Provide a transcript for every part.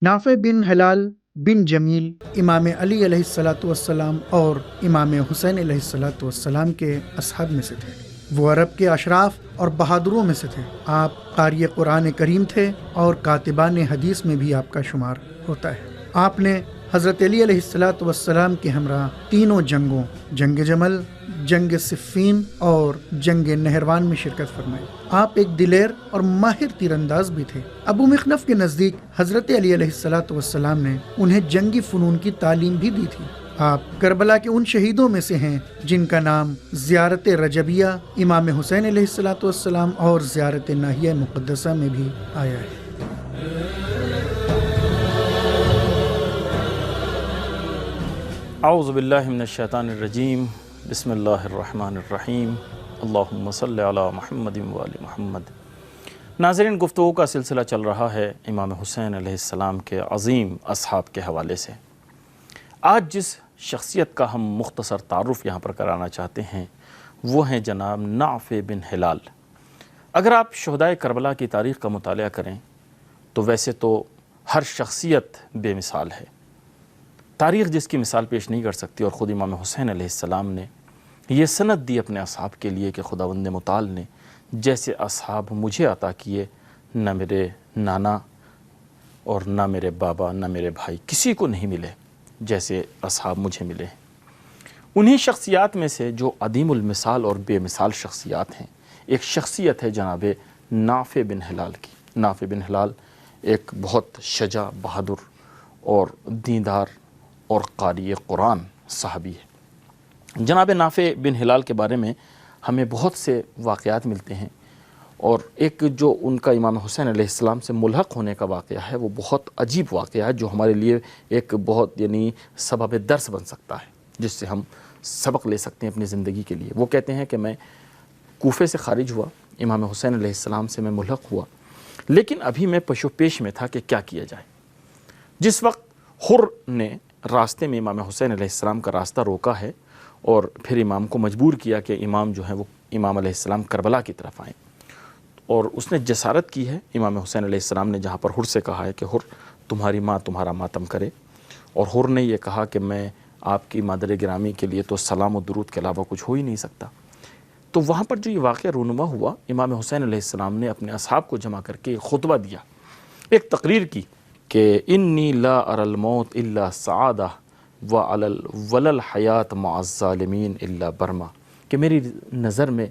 नाफ़े बिन हलाल बिन जमील इमाम अली अलैहिस्सलातु वस्सलाम और इमाम हुसैन अलैहिस्सलातु वस्सलाम के असहाब में से थे। वो अरब के अशराफ और बहादुरों में से थे। आप क़ारी कुरान करीम थे और कातिबान हदीस में भी आपका शुमार होता है। आपने हज़रत अली अलैहिस्सलातु वस्सलाम के हमरा तीनों जंगों, जंग जमल, जंग सिफ़ीन और जंग नहरवान में शिरकत फरमाई। आप एक दिलेर और माहिर तीरंदाज भी थे। अबू मिखनफ के नज़दीक हज़रत अली अलैहिस्सलातु वस्सलाम ने उन्हें जंगी फ़नून की तालीम भी दी थी। आप करबला के उन शहीदों में से हैं जिनका नाम ज़ियारत रजबिया, इमाम हुसैन अलैहिस्सलातु वस्सलाम और ज़ियारत नाहिया मुक़द्दसा में भी आया है। औज़ु बिल्लाहि मिनश शैतानिर रजीम, बिस्मिल्लाहिर्रहमानिर्रहीम, अल्लाहुम्मा सल्लि अला मुहम्मदिन व आलि मुहम्मद। नाज़रीन, गुफ्तगू का सिलसिला चल रहा है इमाम हुसैन अलैहिस्सलाम के अज़ीम असहाब के हवाले से। आज जिस शख्सियत का हम मुख्तसर तारुफ़ यहाँ पर कराना चाहते हैं वो हैं जनाब नाफ़े बिन हिलाल। अगर आप शुहदाए करबला की तारीख़ का मुतालिया करें तो वैसे तो हर शख्सियत बेमिसाल है, तारीख़ जिसकी मिसाल पेश नहीं कर सकती, और ख़ुद इमाम हुसैन अलैहिस्सलाम ने ये सनद दी अपने असहाब के लिए कि खुदावंद मुताल ने जैसे असहाब मुझे अता किए, न मेरे नाना और न मेरे बाबा न मेरे भाई किसी को नहीं मिले जैसे असहाब मुझे मिले हैं। उन्हीं शख्सियात में से जो अदीमुल मिसाल और बेमिसाल शख्सियात हैं, एक शख्सियत है जनाब नाफ़े बिन हिलाल की। नाफ़े बिन हिलाल एक बहुत शजा, बहादुर और दीनदार और क़ारी कुरान सहाबी है। जनाब नाफ़े बिन हिलाल के बारे में हमें बहुत से वाक़यात मिलते हैं, और एक जो उनका इमाम हुसैन अलैहिस्सलाम से मुल्हक़ होने का वाक़या है वो बहुत अजीब वाक़या है, जो हमारे लिए एक बहुत सबब दर्स बन सकता है, जिससे हम सबक ले सकते हैं अपनी ज़िंदगी के लिए। वो कहते हैं कि मैं कूफ़े से ख़ारिज हुआ, इमाम हुसैन अलैहिस्सलाम से मैं मुल्हक़ हुआ, लेकिन अभी मैं पशोपेश में था कि क्या किया जाए। जिस वक्त हुर ने रास्ते में इमाम हुसैन अलैहिस्सलाम का रास्ता रोका है और फिर इमाम को मजबूर किया कि इमाम जो है वो इमाम अलैहिस्सलाम करबला की तरफ आएँ, और उसने जसारत की है। इमाम हुसैन अलैहिस्सलाम ने जहाँ पर हुर से कहा है कि हुर तुम्हारी माँ तुम्हारा मातम करे, और हुर ने ये कहा कि मैं आपकी मादर गिरामी के लिए तो सलाम और दुरूद के अलावा कुछ हो ही नहीं सकता। तो वहाँ पर जो ये वाक़या रूनुमा हुआ, इमाम हुसैन अलैहिस्सलाम ने अपने असहाब को जमा करके खुतबा दिया, एक तकरीर की कि इन्नी ला अरल मौत इल्ला सआदा व अलल वलल हयात मअज़ ज़ालिमीन इल्ला बरमा, कि मेरी नज़र में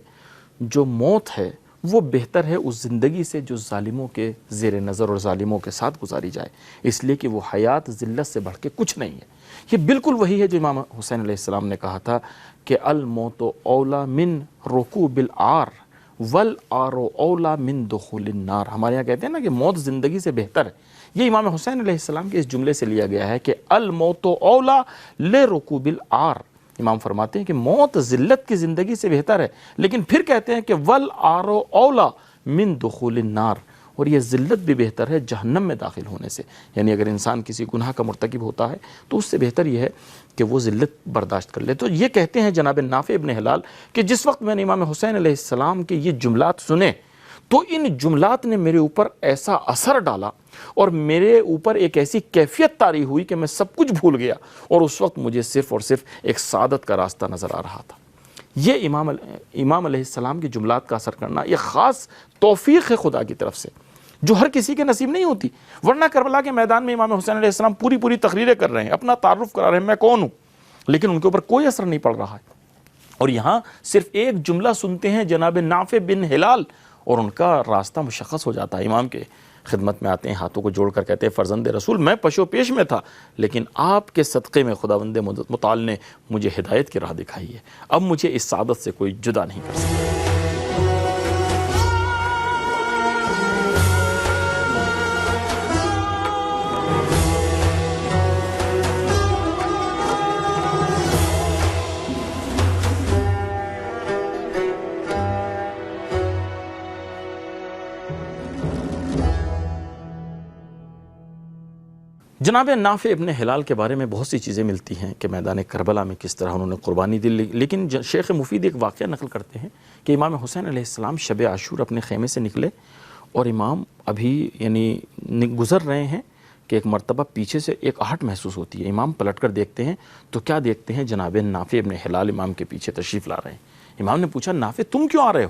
जो मौत है वो बेहतर है उस ज़िंदगी से जो ज़ालिमों के ज़ेर नज़र और ज़ालिमों के साथ गुजारी जाए, इसलिए कि वो हयात ज़िल्लत से बढ़ के कुछ नहीं है। ये बिल्कुल वही है जो इमाम हुसैन अलैहिस्सलाम ने कहा था कि अल मौतो औला मिन रुकू बिल आर वल आरो औला मिन दुखुलिन नार। हमारे यहाँ कहते हैं ना कि मौत ज़िंदगी से बेहतर है। ये इमाम हुसैन अलैहिस्सलाम के इस जुमले से लिया गया है कि अल मौतो औला ले रुकू बिल आर। इमाम फरमाते हैं कि मौत ज़िल्लत की ज़िंदगी से बेहतर है, लेकिन फिर कहते हैं कि वल आरो औला मिन दुखुलिन नार, और ये ज़िल्लत भी बेहतर है जहन्नम में दाखिल होने से। यानी अगर इंसान किसी गुनाह का मुर्तकिब होता है तो उससे बेहतर यह है कि वो ज़िल्लत बर्दाश्त कर ले। तो ये कहते हैं जनाब नाफ़े इब्न हिलाल कि जिस वक्त मैंने इमाम हुसैन अलैहिस्सलाम के ये जुमलात सुने तो इन जुमलात ने मेरे ऊपर ऐसा असर डाला और मेरे ऊपर एक ऐसी कैफियत तारी हुई कि मैं सब कुछ भूल गया, और उस वक्त मुझे सिर्फ़ और सिर्फ एक सादत का रास्ता नज़र आ रहा था। ये इमाम अलैहिस्सलाम के जुमलात का असर करना ये ख़ास तौफ़ीक़ है खुदा की तरफ से, जो हर किसी के नसीब नहीं होती। वरना करबला के मैदान में इमाम हुसैन अलैहिस्सलाम पूरी तकरीरें कर रहे हैं, अपना तारुफ़ करा रहे हैं, मैं कौन हूँ, लेकिन उनके ऊपर कोई असर नहीं पड़ रहा है। और यहाँ सिर्फ एक जुमला सुनते हैं जनाब नाफ़े बिन हिलाल और उनका रास्ता मुशख़्ख़स हो जाता है। इमाम के खिदमत में आते हैं, हाथों को जोड़ कर कहते हैं, फ़र्जंद रसूल मैं पशोपेश में था, लेकिन आपके सदक़े में खुदावंद मुताल ने मुझे हिदायत की राह दिखाई है। अब मुझे इस सादत से कोई जुदा नहीं कर सकता। जनाब नाफ़े इब्न हिलाल के बारे में बहुत सी चीज़ें मिलती हैं कि मैदान करबला में किस तरह उन्होंने कुर्बानी दी, लेकिन शेख मुफीद एक वाक़या नकल करते हैं कि इमाम हुसैन अलैहिस्सलाम शब आशूर अपने ख़ैमे से निकले और इमाम अभी गुज़र रहे हैं کہ ایک مرتبہ پیچھے سے ایک آہٹ محسوس ہوتی ہے. امام پلٹ کر دیکھتے ہیں تو کیا دیکھتے ہیں؟ جناب نافع ابن ہلال امام کے پیچھے تشریف لا رہے ہیں. امام نے پوچھا نافع تم کیوں آ رہے ہو؟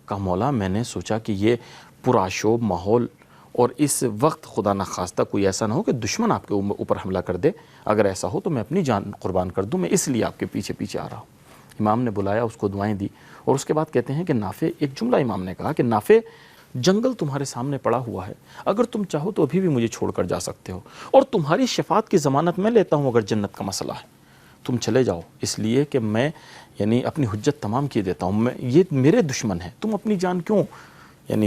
کہا مولا میں نے سوچا کہ یہ پرآشوب ماحول اور اس وقت خدا نخواستہ کوئی ایسا نہ ہو کہ دشمن آپ کے اوپر حملہ کر دے، اگر ایسا ہو تو میں اپنی جان قربان کر دوں، میں اس لیے آپ کے پیچھے پیچھے آ رہا ہوں. امام نے بلایا، اس کو دعائیں دی، اور اس کے بعد کہتے ہیں کہ نافع، ایک جملہ امام نے کہا کہ نافع جنگل تمہارے سامنے پڑا ہوا ہے، اگر تم چاہو تو ابھی بھی مجھے چھوڑ کر جا سکتے ہو، اور تمہاری شفاعت کی ضمانت میں لیتا ہوں اگر جنت کا مسئلہ ہے. تم چلے جاؤ، اس لیے کہ میں اپنی حجت تمام کیے دیتا ہوں، یہ میرے دشمن ہیں، تم اپنی جان کیوں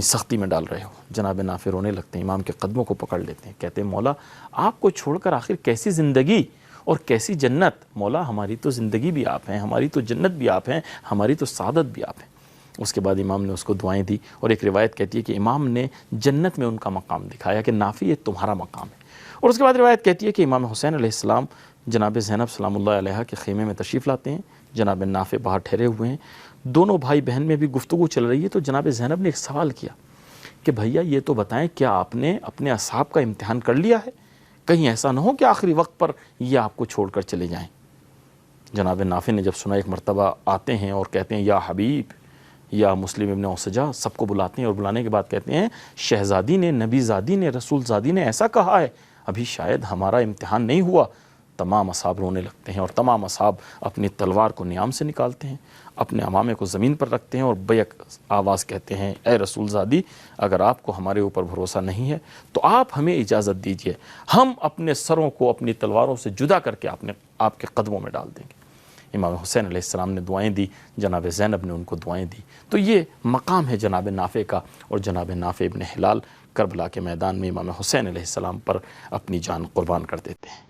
سختی میں ڈال رہے ہو. جناب نافع رونے لگتے ہیں، امام کے قدموں کو پکڑ لیتے ہیں، کہتے ہیں مولا آپ کو چھوڑ کر آخر کیسی زندگی اور کیسی جنت؟ مولا ہماری تو زندگی بھی آپ ہیں، ہماری تو جنت بھی آپ ہیں، ہماری تو سعادت بھی آپ ہیں. اس کے بعد امام نے اس کو دعائیں دی، اور ایک روایت کہتی ہے کہ امام نے جنت میں ان کا مقام دکھایا کہ نافع یہ تمہارا مقام ہے. اور اس کے بعد روایت کہتی ہے کہ امام حسین علیہ السلام جناب زینب سلام اللہ علیہ کے خیمے میں تشریف لاتے ہیں. جناب نافع باہر ٹھہرے ہوئے ہیں، دونوں بھائی بہن میں بھی گفتگو چل رہی ہے. تو جناب زینب نے ایک سوال کیا کہ بھیا یہ تو بتائیں کیا آپ نے اپنے اصحاب کا امتحان کر لیا ہے؟ کہیں ایسا نہ ہو کہ آخری وقت پر یہ آپ کو چھوڑ کر چلے جائیں. جناب نافع نے جب سنا، ایک مرتبہ آتے ہیں اور کہتے ہیں یا حبیب یا مسلم ابن اوسجا، سب کو بلاتے ہیں، اور بلانے کے بعد کہتے ہیں شہزادی نے، نبی زادی نے، رسول زادی نے ایسا کہا ہے، ابھی شاید ہمارا امتحان نہیں ہوا. تمام اصحاب رونے لگتے ہیں، اور تمام اصحاب اپنی تلوار کو نیام سے نکالتے ہیں، اپنے امامے کو زمین پر رکھتے ہیں، اور بیک آواز کہتے ہیں اے رسول زادی، اگر آپ کو ہمارے اوپر بھروسہ نہیں ہے تو آپ ہمیں اجازت دیجئے، ہم اپنے سروں کو اپنی تلواروں سے جدا کر کے آپ کے قدموں میں ڈال دیں گے. امام حسین علیہ السلام نے دعائیں دی، جناب زینب نے ان کو دعائیں دی. تو یہ مقام ہے جناب نافع کا، اور جناب نافع ابن ہلال کربلا کے میدان میں امام حسین علیہ السلام پر اپنی جان قربان کر دیتے ہیں.